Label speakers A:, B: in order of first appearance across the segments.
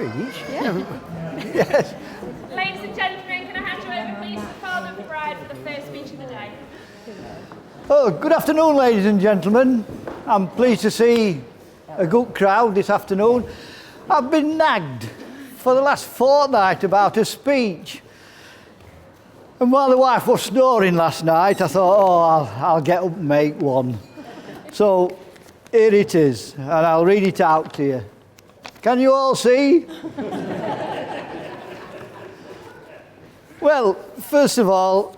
A: speech?
B: Yeah.
A: Yes.
C: Ladies and gentlemen, can I hand you over, please, to the father of the bride for the first speech of the day?
A: Oh, good afternoon, ladies and gentlemen. I'm pleased to see a good crowd this afternoon. I've been nagged for the last fortnight about a speech. And while the wife was snoring last night, I thought, oh, I'll get up and make one. So here it is, and I'll read it out to you. Can you all see? Well, first of all,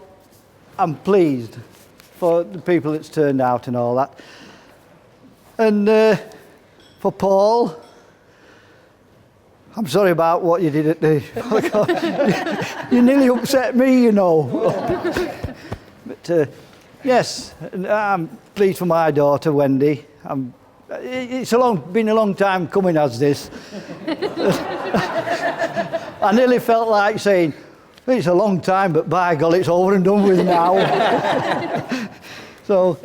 A: I'm pleased for the people that's turned out and all that. And for Paul, I'm sorry about what you did at the... You nearly upset me, you know. But yes, I'm pleased for my daughter, Wendy. It's been a long time coming as this. I nearly felt like saying, it's a long time, but by golly, it's over and done with now. So,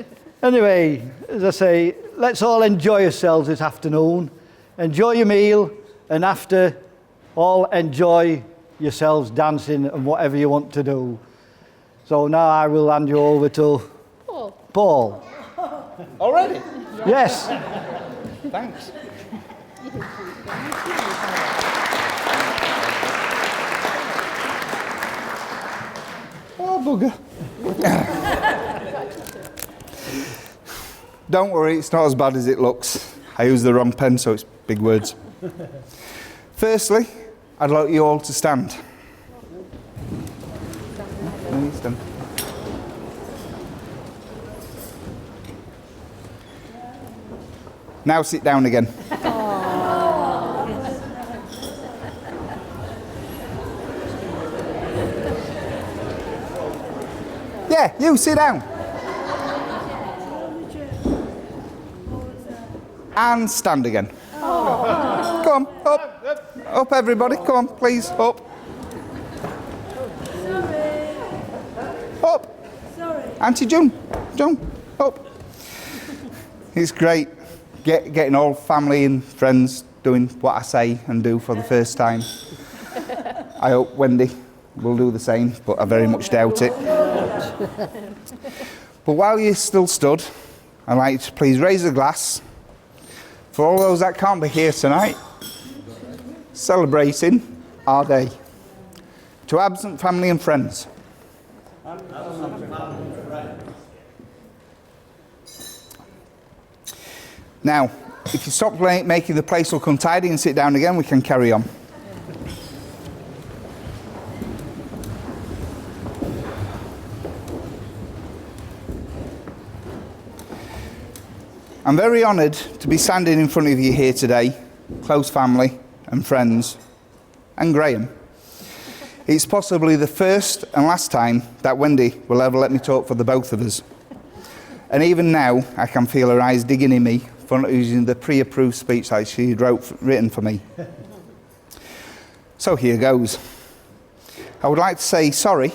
A: anyway, as I say, let's all enjoy ourselves this afternoon. Enjoy your meal, and after, all enjoy yourselves dancing and whatever you want to do. So now I will hand you over to Paul.
D: Already?
A: Yes.
D: Thanks. Oh, bugger. Don't worry, it's not as bad as it looks. I used the wrong pen, so it's big words. Firstly, I'd like you all to stand. Stand. Now sit down again. Yeah, you sit down. And stand again. Come on, up. Up, everybody. Come on, please, up. Up. Auntie June, up. It's great getting all family and friends doing what I say and do for the first time. I hope Wendy will do the same, but I very much doubt it. But while you're still stood, I'd like you to please raise a glass for all those that can't be here tonight, celebrating our day. To absent family and friends. Now, if you stop making the place look untidy and sit down again, we can carry on. I'm very honoured to be standing in front of you here today, close family and friends, and Graham. It's possibly the first and last time that Wendy will ever let me talk for the both of us. And even now, I can feel her eyes digging in me for not using the pre-approved speech that she had written for me. So here goes. I would like to say sorry.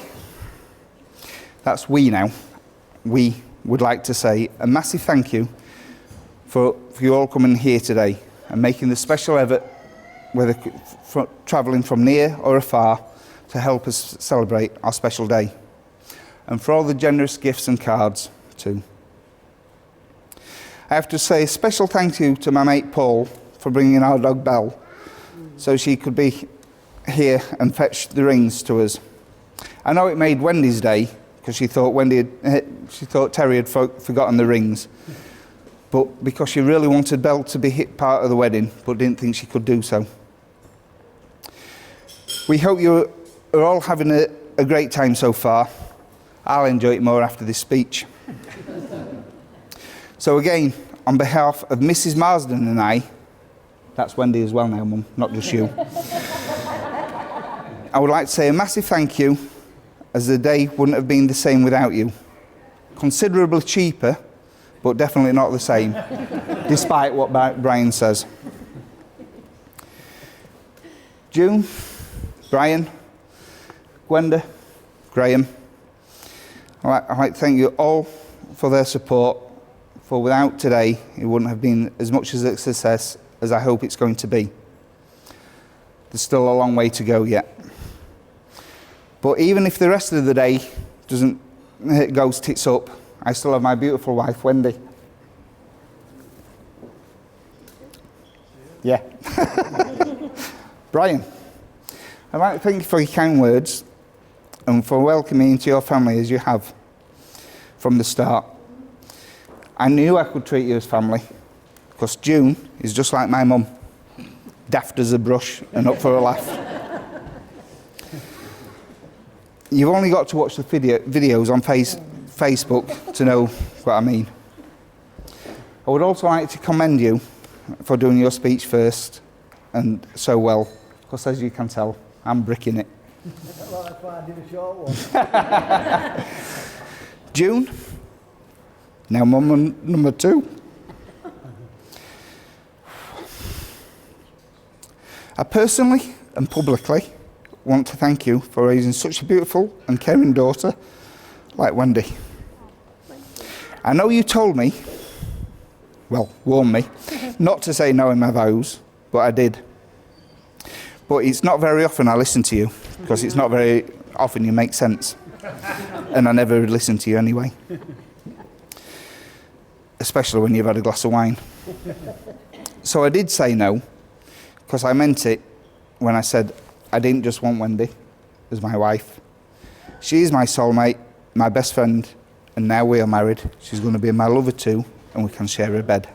D: That's we now. We would like to say a massive thank you for you all coming here today and making the special effort, whether travelling from near or afar, to help us celebrate our special day. And for all the generous gifts and cards too. I have to say a special thank you to my mate Paul for bringing our dog Belle so she could be here and fetch the rings to us. I know it made Wendy's day because she thought Terry had forgotten the rings, but because she really wanted Belle to be part of the wedding but didn't think she could do so. We hope you are all having a great time so far. I'll enjoy it more after this speech. So again, on behalf of Mrs. Marsden and I, that's Wendy as well now, Mum, not just you, I would like to say a massive thank you, as the day wouldn't have been the same without you. Considerably cheaper, but definitely not the same, despite what Brian says. June, Brian, Gwenda, Graham, I'd like to thank you all for their support, for without today, it wouldn't have been as much as a success as I hope it's going to be. there's still a long way to go yet. But even if the rest of the day goes tits up, I still have my beautiful wife, Wendy. Yeah. Brian, I'd like to thank you for your kind words and for welcoming me into your family as you have from the start. I knew I could treat you as family, because June is just like my mum, daft as a brush and up for a laugh. You've only got to watch the videos on Facebook to know what I mean. I would also like to commend you for doing your speech first and so well, because as you can tell, I'm bricking it.
A: Well, that's why I did a short one.
D: June, now mum number 2. I personally and publicly want to thank you for raising such a beautiful and caring daughter like Wendy. I know you told me, warned me, not to say no in my vows, but I did. But it's not very often I listen to you, because it's not very often you make sense. And I never listen to you anyway. Especially when you've had a glass of wine. So I did say no, because I meant it when I said I didn't just want Wendy as my wife. She is my soulmate, my best friend, and now we are married. She's going to be my lover too, and we can share a bed.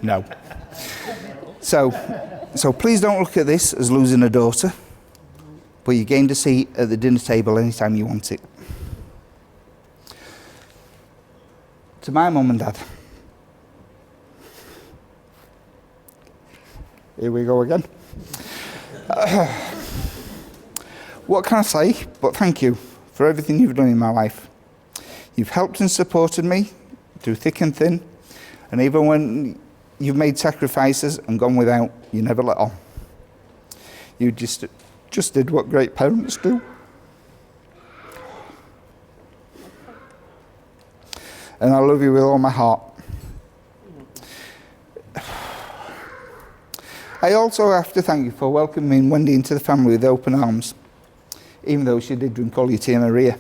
D: No. So please don't look at this as losing a daughter, but you gained a seat at the dinner table anytime you want it. To my mum and dad, here we go again. What can I say but thank you for everything you've done in my life. You've helped and supported me through thick and thin, and even when you've made sacrifices and gone without, you never let on. You just did what great parents do. And I love you with all my heart. I also have to thank you for welcoming Wendy into the family with open arms, even though she did drink all your tea Maria.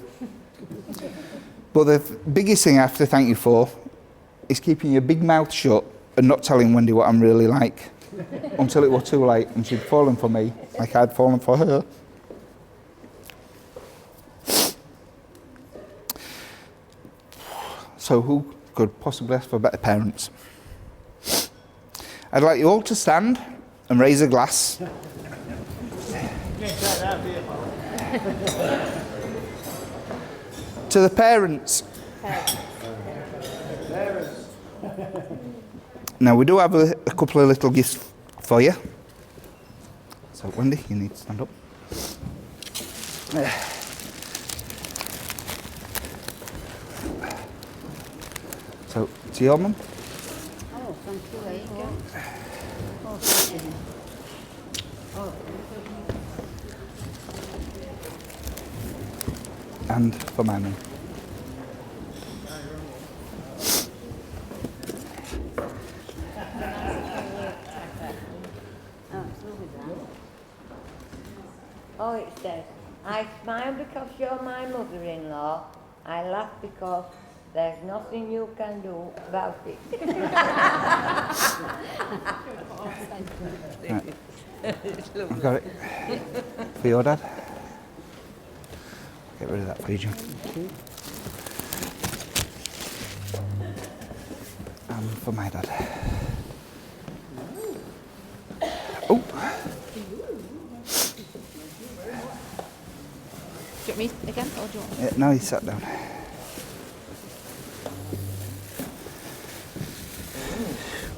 D: But the biggest thing I have to thank you for is keeping your big mouth shut and not telling Wendy what I'm really like until it was too late and she'd fallen for me like I'd fallen for her. So who could possibly ask for better parents? I'd like you all to stand and raise a glass. To the parents. Now we do have a couple of little gifts for you. So Wendy, you need to stand up. So to your mum.
B: Oh, thank you. There you go. Oh, thank you. Oh.
D: And for my mum.
B: Oh, it says, I smile because you're my mother-in-law. I laugh because there's nothing you can do about it.
D: Right. I've got it. For your dad. Get rid of that for you, Jim. And for my dad. Oh.
C: Do you want me again, or do you want?
D: Yeah, no, he sat down.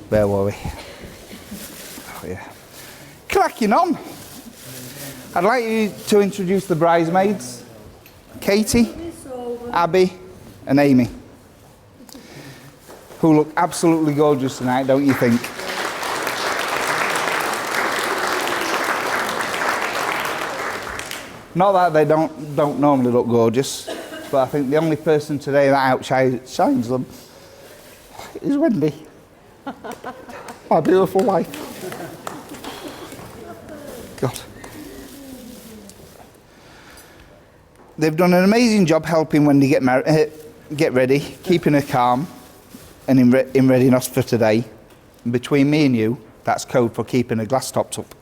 D: Where were we? Oh, yeah. Cracking on. I'd like you to introduce the bridesmaids. Katie, Abby and Amy, who look absolutely gorgeous tonight, don't you think? Not that they don't normally look gorgeous, but I think the only person today that outshines them is Wendy. My beautiful wife. God. They've done an amazing job helping Wendy get ready, keeping her calm and in readiness for today. And between me and you, that's code for keeping her glass topped up.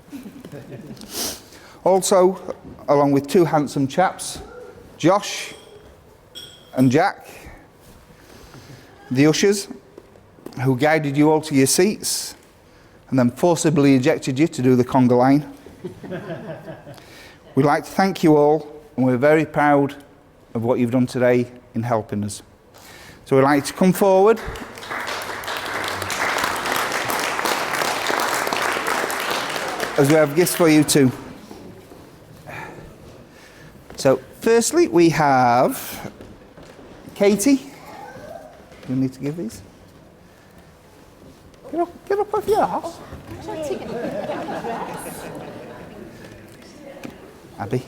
D: Also, along with two handsome chaps, Josh and Jack, the ushers, who guided you all to your seats and then forcibly ejected you to do the conga line. We'd like to thank you all, and we're very proud of what you've done today in helping us. So we'd like to come forward. As we have gifts for you too. So firstly we have Katie. You need to give these? Get up off your ass. Abby.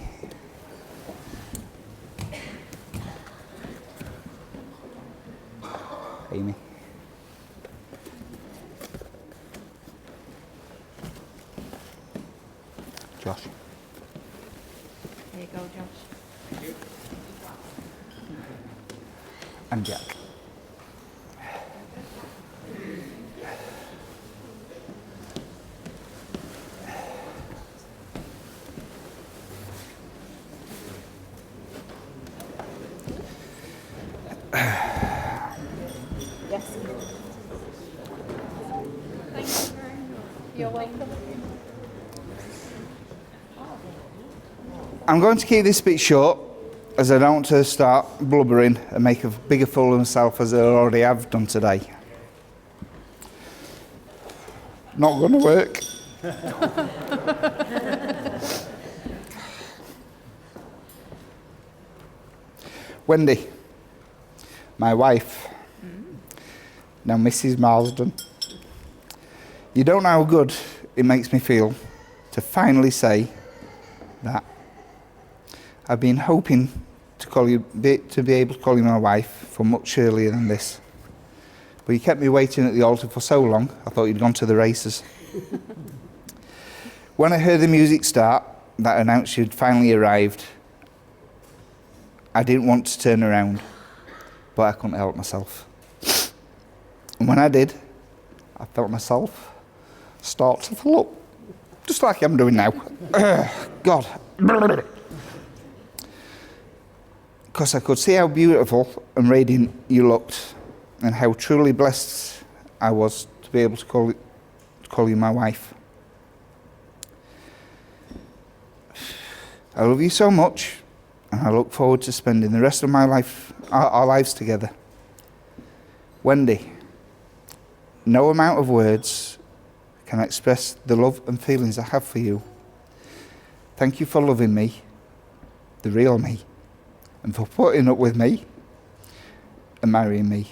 D: Amy. Josh.
E: There you go, Josh.
D: And Jack.
E: Yes. Thank you very much. You're welcome.
D: I'm going to keep this bit short, as I don't want to start blubbering and make a bigger fool of myself as I already have done today. Not going to work. Wendy, my wife, now Mrs. Marsden. You don't know how good it makes me feel to finally say that. I've been hoping to be able to call you my wife for much earlier than this. But you kept me waiting at the altar for so long, I thought you'd gone to the races. When I heard the music start that announced you'd finally arrived, I didn't want to turn around, but I couldn't help myself. And when I did, I felt myself start to fill up, just like I'm doing now. God. Because I could see how beautiful and radiant you looked, and how truly blessed I was to be able to call you my wife. I love you so much, and I look forward to spending the rest of my life, our lives together. Wendy, no amount of words can express the love and feelings I have for you. Thank you for loving me, the real me, and for putting up with me and marrying me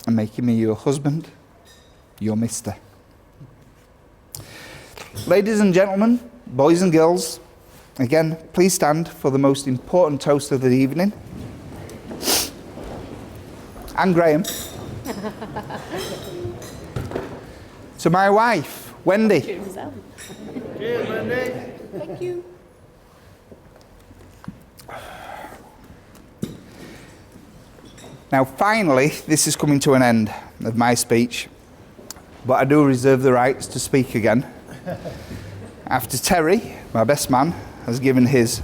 D: and making me your husband, your mister. Ladies and gentlemen, boys and girls, again, please stand for the most important toast of the evening. And Graham. To my wife, Wendy.
E: Cheers,
A: Wendy.
E: Thank you.
D: Now, finally, this is coming to an end of my speech, but I do reserve the rights to speak again. After Terry, my best man, has given his.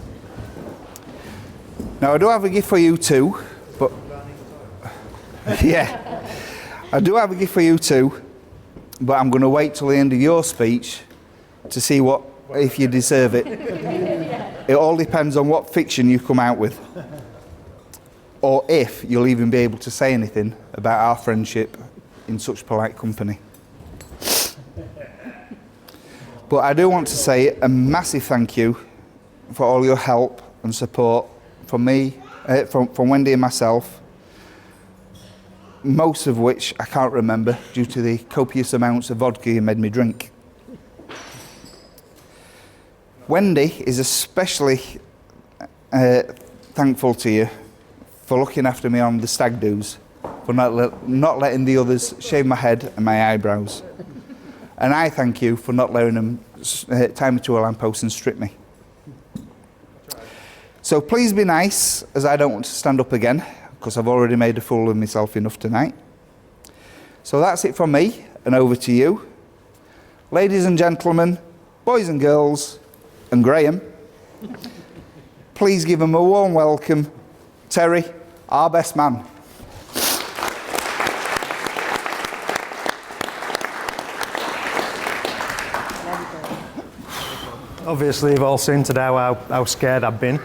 D: Now, I do have a gift for you too, but yeah, I do have a gift for you too, but I'm going to wait till the end of your speech to see if you deserve it. It all depends on what fiction you come out with, or if you'll even be able to say anything about our friendship in such polite company. But I do want to say a massive thank you for all your help and support from me, from Wendy and myself, most of which I can't remember due to the copious amounts of vodka you made me drink. Wendy is especially thankful to you for looking after me on the stag do's for not letting the others shave my head and my eyebrows. And I thank you for not letting them tie me to a lamppost and strip me. So please be nice, as I don't want to stand up again, because I've already made a fool of myself enough tonight. So that's it from me, and over to you. Ladies and gentlemen, boys and girls, and Graham, please give him a warm welcome, Terry, our best man.
F: Obviously, you've all seen today how scared I've been,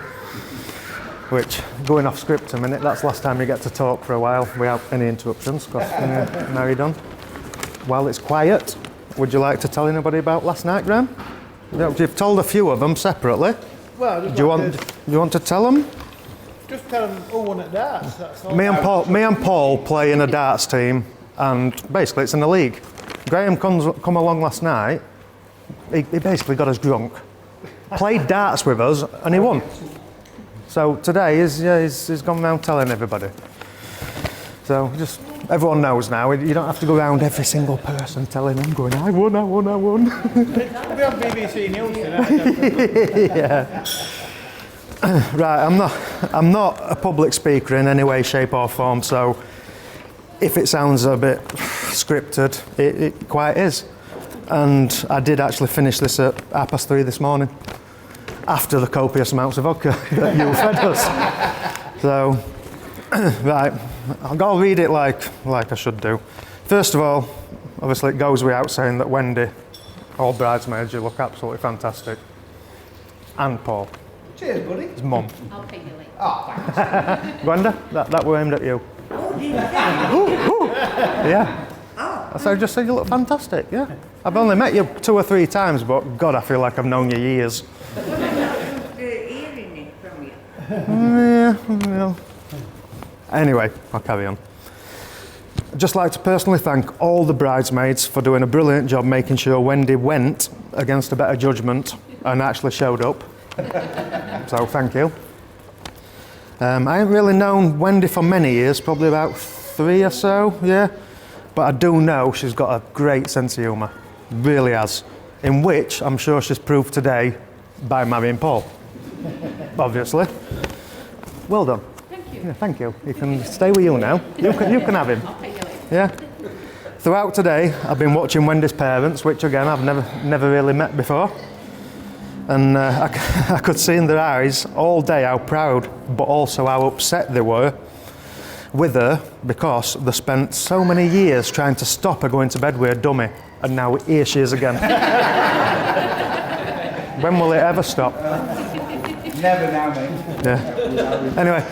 F: which, going off script a minute, that's the last time you get to talk for a while without any interruptions, because now you're done. While it's quiet, would you like to tell anybody about last night, Graham? You've told a few of them separately.
A: Well,
F: Do you want to tell them?
A: just tell them who won at darts. That's all.
F: Me and Paul play in a darts team, and basically it's in a league. Graham come along last night. He basically got us drunk, played darts with us, and he won. So today he's gone around telling everybody. So just everyone knows now. You don't have to go around every single person telling them, going, I won.
A: We'll be on BBC News tonight.
F: Yeah. Right, I'm not a public speaker in any way, shape or form, so if it sounds a bit scripted, it quite is. And I did actually finish this at 3:30 this morning, after the copious amounts of vodka that you fed us. So, right, I'll read it like I should do. First of all, obviously it goes without saying that Wendy, all bridesmaids, you look absolutely fantastic. And Paul.
A: Cheers, buddy.
F: His mum.
E: I'll pay you later.
A: Oh, thanks.
F: Gwenda, that were aimed at you. Yeah. So I just said you look fantastic, yeah. I've only met you 2 or 3 times, but God, I feel like I've known you years.
B: Hearing it from you.
F: Yeah, well. Anyway, I'll carry on. I'd just like to personally thank all the bridesmaids for doing a brilliant job making sure Wendy went against a better judgment and actually showed up. So thank you. I haven't really known Wendy for many years, probably about 3 or so, yeah. But I do know she's got a great sense of humour, really has, in which I'm sure she's proved today by marrying Paul, obviously. Well done.
E: Thank you.
F: Yeah, thank you. You can stay with you now. You can have him.
E: I'll pay you later.
F: Yeah. Throughout today, I've been watching Wendy's parents, which again I've never really met before, and I could see in their eyes all day how proud, but also how upset they were with her because they spent so many years trying to stop her going to bed with a dummy, and now here she is again. When will it ever stop?
D: Never now, mate.
F: Yeah. Anyway,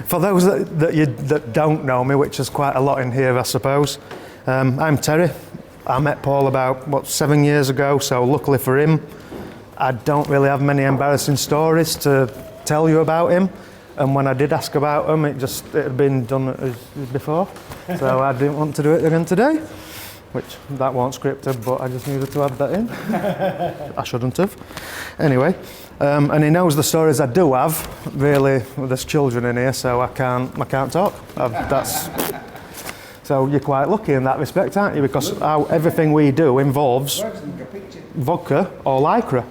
F: for those that don't know me, which is quite a lot in here, I suppose, I'm Terry. I met Paul about 7 years ago, so luckily for him, I don't really have many embarrassing stories to tell you about him. And when I did ask about him, it had been done as before, so I didn't want to do it again today, which that wasn't scripted, but I just needed to add that in. I shouldn't have. Anyway, and he knows the stories I do have. Really, there's children in here, so I can't talk. So you're quite lucky in that respect, aren't you? Because everything we do involves vodka or lycra.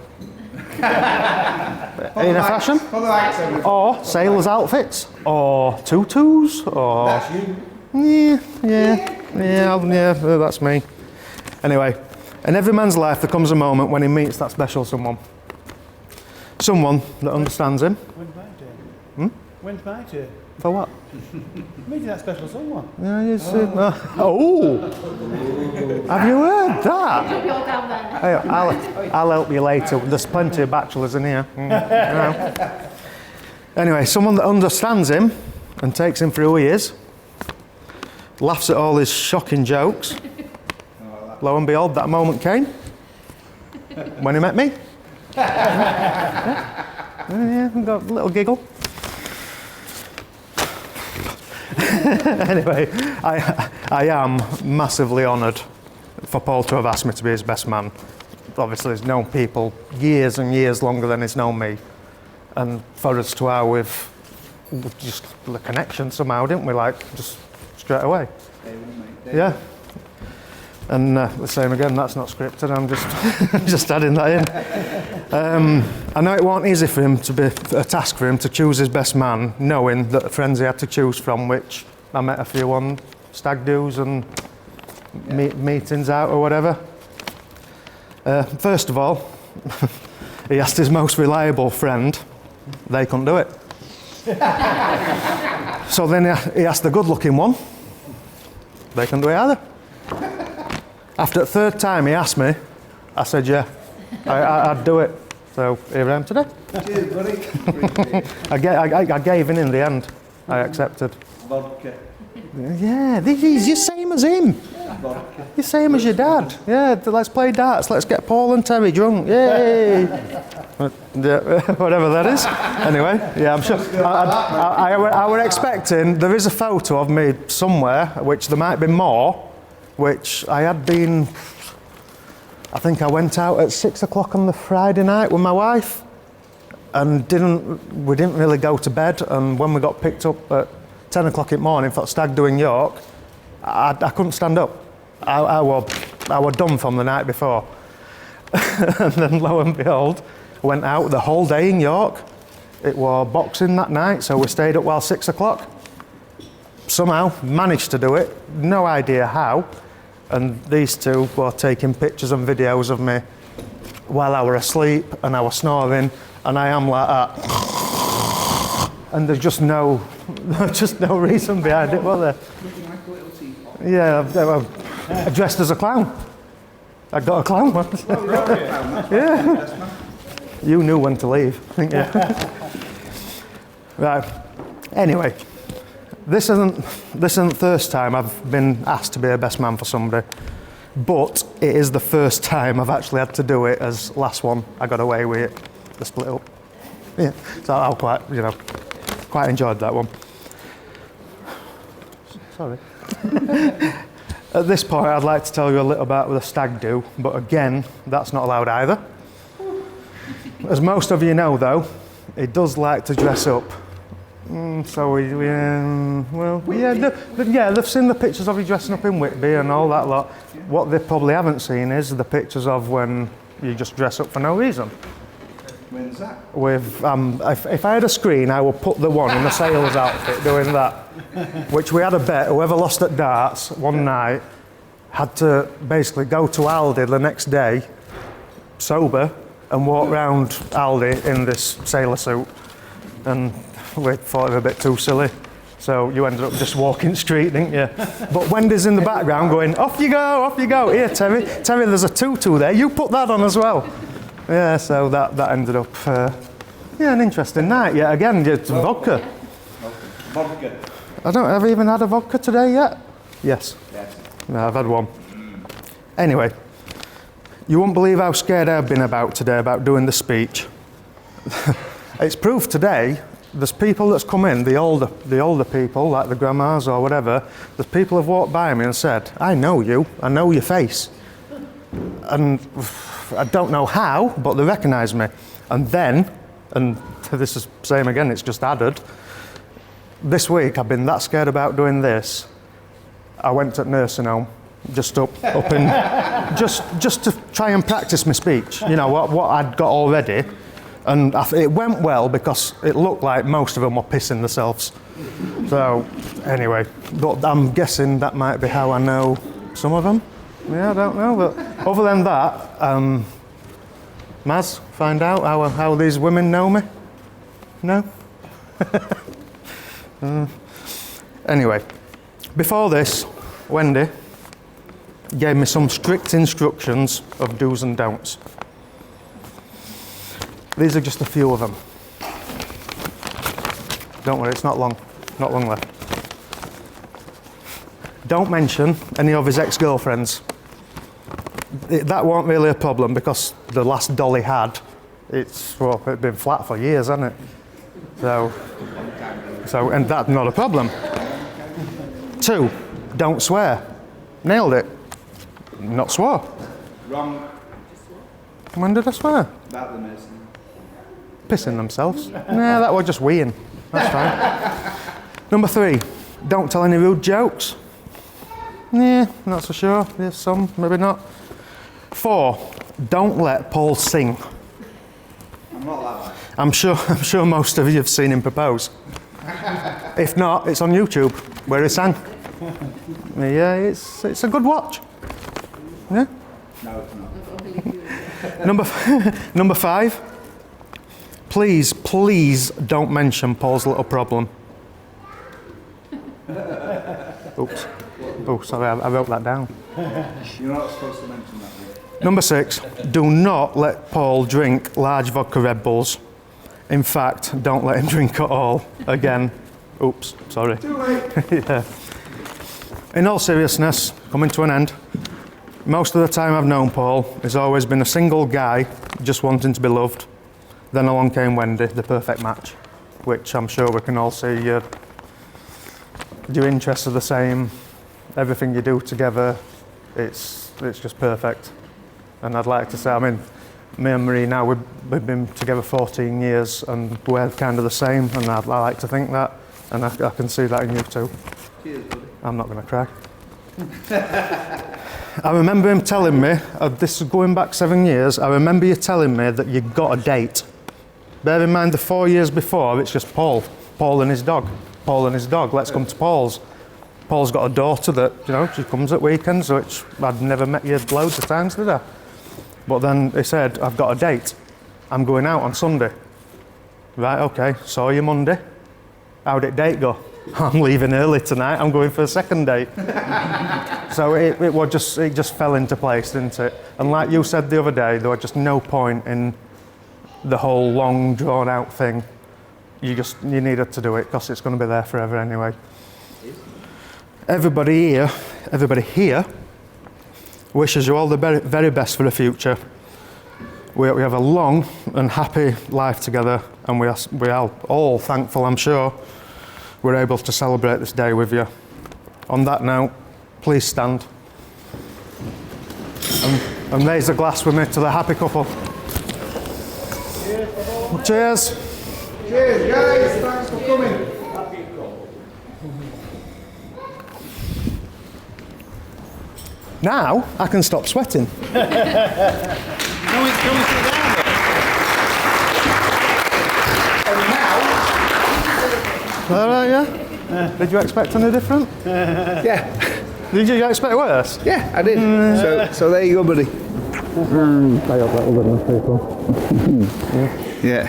F: In a fashion, or sailors' outfits, or tutus, or yeah, that's me. Anyway, in every man's life there comes a moment when he meets that special someone that understands him.
A: When's my turn?
F: Hmm?
A: When's my turn?
F: For what?
A: Meeting that special someone.
F: Yeah, you see. Oh, have you heard that?
E: You're down there.
F: Hey, I'll help you later. There's plenty of bachelors in here. You know. Anyway, someone that understands him and takes him for who he is, laughs at all his shocking jokes. Lo and behold, that moment came when he met me. Yeah, got a little giggle. Anyway, I am massively honoured for Paul to have asked me to be his best man. Obviously, he's known people years and years longer than he's known me. And for us to how we've just the connection somehow, didn't we? Like, just straight away. Yeah. And the same again, that's not scripted, I'm just just adding that in. I know it wasn't easy for him to be, a task for him to choose his best man, knowing that the friends he had to choose from, which I met a few on stag do's and meetings out or whatever. First of all, he asked his most reliable friend, they couldn't do it. So then he asked the good looking one, they couldn't do it either. After the third time he asked me, I said yeah, I'd do it. So here I am today.
D: Cheers, buddy.
F: I gave in the end. I accepted.
D: Vodka.
F: Yeah, you're same as him.
D: Vodka.
F: You're same as your dad. Yeah, let's play darts. Let's get Paul and Terry drunk. Yay! Whatever that is. Anyway, yeah, I'm sure. I were expecting, there is a photo of me somewhere, which there might be more, which I had been, I think I went out at 6 o'clock on the Friday night with my wife and we didn't really go to bed, and when we got picked up at 10 o'clock in the morning for stag do in York, I couldn't stand up. I was done from the night before. And then lo and behold, I went out the whole day in York. It was boxing that night, so we stayed up while 6 o'clock. Somehow managed to do it, no idea how. And these two were taking pictures and videos of me while I were asleep and I was snoring, and I am like that. And there's just no reason behind it, was there?
D: Looking like a little teapot.
F: Yeah, I dressed as a clown. I got a clown one. Yeah. You knew when to leave, didn't you? Right. Anyway, this isn't the first time I've been asked to be a best man for somebody, but it is the first time I've actually had to do it. As last one, I got away with it, the split up. Yeah. So I quite enjoyed that one. Sorry. At this point, I'd like to tell you a little about the stag do, but again, that's not allowed either. As most of you know, though, he does like to dress up. They've seen the pictures of you dressing up in Whitby and all that lot. What they probably haven't seen is the pictures of when you just dress up for no reason.
D: When's that?
F: With if I had a screen, I would put the one in the sailor's outfit doing that, which we had a bet. Whoever lost at darts one night had to basically go to Aldi the next day, sober, and walk round Aldi in this sailor suit. And we thought it was a bit too silly, so you ended up just walking street, didn't you? But Wendy's in the background going, off you go, off you go. Here, Terry, there's a tutu there. You put that on as well. Yeah, so that ended up, an interesting night. Yeah, again, it's vodka.
D: Vodka.
F: Have you even had a vodka today yet? Yes.
D: Yes.
F: No, I've had one. Anyway, you won't believe how scared I've been about today about doing the speech. It's proved today, there's people that's come in, the older people, like the grandmas or whatever, there's people have walked by me and said, I know you, I know your face. And I don't know how, but they recognise me. And then, and this is the same again, it's just added, this week I've been that scared about doing this, I went to nursing home, just up in, just to try and practice my speech, you know, what I'd got already. And it went well because it looked like most of them were pissing themselves. So, anyway, but I'm guessing that might be how I know some of them. Yeah, I don't know, but other than that, Maz, find out how these women know me? No? Anyway, before this, Wendy gave me some strict instructions of do's and don'ts. These are just a few of them. Don't worry, it's not long left. Don't mention any of his ex-girlfriends. That weren't really a problem because the last doll he had, it'd been flat for years, hasn't it? So, and that's not a problem. 2, don't swear. Nailed it. Not swore.
D: Wrong.
F: When did I swear?
D: About the nursing.
F: Pissing themselves. Nah, that was just weeing. That's fine. Number 3, don't tell any rude jokes. Yeah, not so sure. There's some, maybe not. 4, don't let Paul sing.
D: I'm not like that.
F: I'm sure most of you have seen him propose. If not, it's on YouTube where he sang. Yeah, it's a good watch. Yeah.
D: No, it's not.
F: Number 5. Please don't mention Paul's little problem. Oops. Oh, sorry, I wrote that down.
D: You're not supposed to mention that.
F: Number 6. Do not let Paul drink large vodka Red Bulls. In fact, don't let him drink at all. Again. Oops, sorry.
D: Too late.
F: Yeah. In all seriousness, coming to an end, most of the time I've known Paul, he's always been a single guy just wanting to be loved. Then along came Wendy, the perfect match, which I'm sure we can all see your interests are the same, everything you do together, it's just perfect. And I'd like to say, I mean, me and Marie now, we've been together 14 years and we're kind of the same, and I like to think that, and I can see that in you too.
D: Cheers, buddy.
F: I'm not going to cry. I remember him telling me, this is going back 7 years, I remember you telling me that you got a date. Bear in mind the 4 years before, it's just Paul and his dog, let's come to Paul's. Paul's got a daughter that, she comes at weekends, which I'd never met you loads of times, did I? But then he said, I've got a date, I'm going out on Sunday. Right, okay, saw you Monday. How'd it date go? I'm leaving early tonight, I'm going for a second date. So it just fell into place, didn't it? And like you said the other day, there was just no point in the whole long drawn out thing. You needed to do it because it's going to be there forever anyway. Everybody here wishes you all the very, very best for the future. We have a long and happy life together, and we are all thankful, I'm sure, we're able to celebrate this day with you. On that note, please stand and raise a glass with me to the happy couple. Cheers.
D: Cheers, guys. Thanks for coming.
F: Now I can stop sweating. All right, yeah. Did you expect any different?
D: Yeah.
F: Did you expect worse?
D: Yeah, I did. So there you go, buddy.
F: I hope that was enough people.
D: Yeah.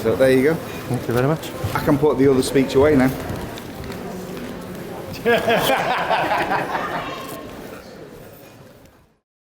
D: So there you go.
F: Thank you very much.
D: I can put the other speech away now.